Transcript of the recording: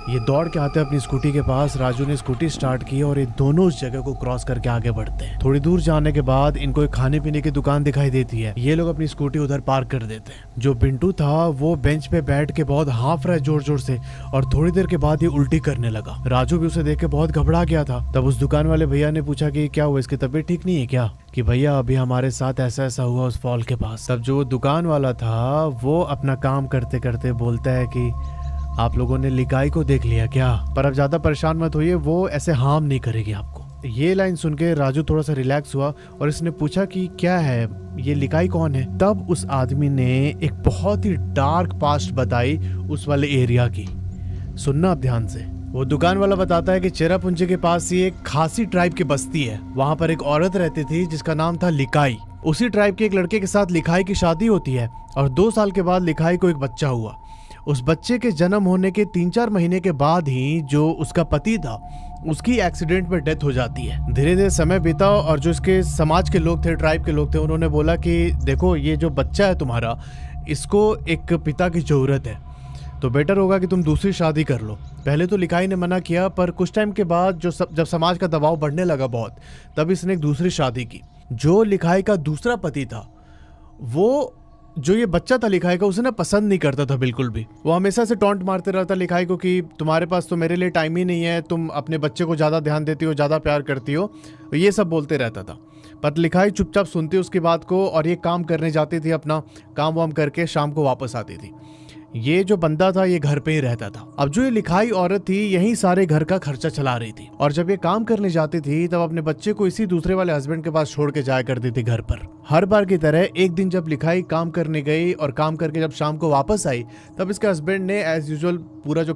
ये दौड़ के आते हैं अपनी स्कूटी के पास। राजू ने स्कूटी स्टार्ट की और ये दोनों उस जगह को क्रॉस करके आगे बढ़ते हैं। थोड़ी दूर जाने के बाद इनको एक खाने पीने की दुकान दिखाई देती है। ये लोग अपनी स्कूटी उधर पार्क कर देते हैं। जो पिंटू था वो बेंच पे बैठ के बहुत हाफ रहा है जोर जोर से, और थोड़ी देर के बाद ये उल्टी करने लगा। राजू भी उसे देख के बहुत घबरा गया था। तब उस दुकान वाले भैया ने पूछा कि क्या हुआ, इसकी तबीयत ठीक नहीं है क्या? कि भैया अभी हमारे साथ ऐसा ऐसा हुआ उस फॉल के पास। तब जो दुकान वाला था वो अपना काम करते करते बोलता है कि आप लोगों ने लिकाई को देख लिया क्या? पर अब ज्यादा परेशान मत होइए, वो ऐसे हार्म नहीं करेगी आपको। ये लाइन सुन के राजू थोड़ा सा रिलैक्स हुआ और इसने पूछा कि क्या है, ये लिकाई कौन है? तब उस आदमी ने एक बहुत ही डार्क पास्ट बताई उस वाले एरिया की। सुनना आप ध्यान से। वो दुकान वाला बताता है कि चेरापुंजी के पास ही एक खासी ट्राइब की बस्ती है। वहां पर एक औरत रहती थी जिसका नाम था लिकाई। उसी ट्राइब के एक लड़के के साथ लिखाई की शादी होती है और 2 साल के बाद लिखाई को एक बच्चा हुआ। उस बच्चे के जन्म होने के 3-4 महीने के बाद ही जो उसका पति था उसकी एक्सीडेंट में डेथ हो जाती है। धीरे धीरे समय बीता और जो इसके समाज के लोग थे, ट्राइब के लोग थे, उन्होंने बोला कि देखो ये जो बच्चा है तुम्हारा, इसको एक पिता की जरूरत है, तो बेटर होगा कि तुम दूसरी शादी कर लो। पहले तो लिखाई ने मना किया, पर कुछ टाइम के बाद जब समाज का दबाव बढ़ने लगा बहुत, तब इसने एक दूसरी शादी की। जो लिखाई का दूसरा पति था वो जो ये बच्चा था लिखाई का, उसे ना पसंद नहीं करता था बिल्कुल भी। वो हमेशा से टॉन्ट मारते रहता लिखाई को कि तुम्हारे पास तो मेरे लिए टाइम ही नहीं है, तुम अपने बच्चे को ज़्यादा ध्यान देती हो, ज़्यादा प्यार करती हो, ये सब बोलते रहता था। पर लिखाई चुपचाप सुनती उसकी बात को और ये काम करने जाती थी, अपना काम वाम करके शाम को वापस आती थी। ये जो बंदा था ये घर पे ही रहता था। अब जो ये लिखाई औरत थी यही सारे घर का खर्चा चला रही थी, और जब ये काम करने जाती थी तब अपने बच्चे को इसी दूसरे वाले हस्बैंड के पास छोड़ के जाया करती थी घर पर। हर बार की तरह एक दिन जब लिखाई काम करने गई और काम करके जब शाम को वापस आई, तब इसके हस्बैंड ने एज यूजुअल पूरा जो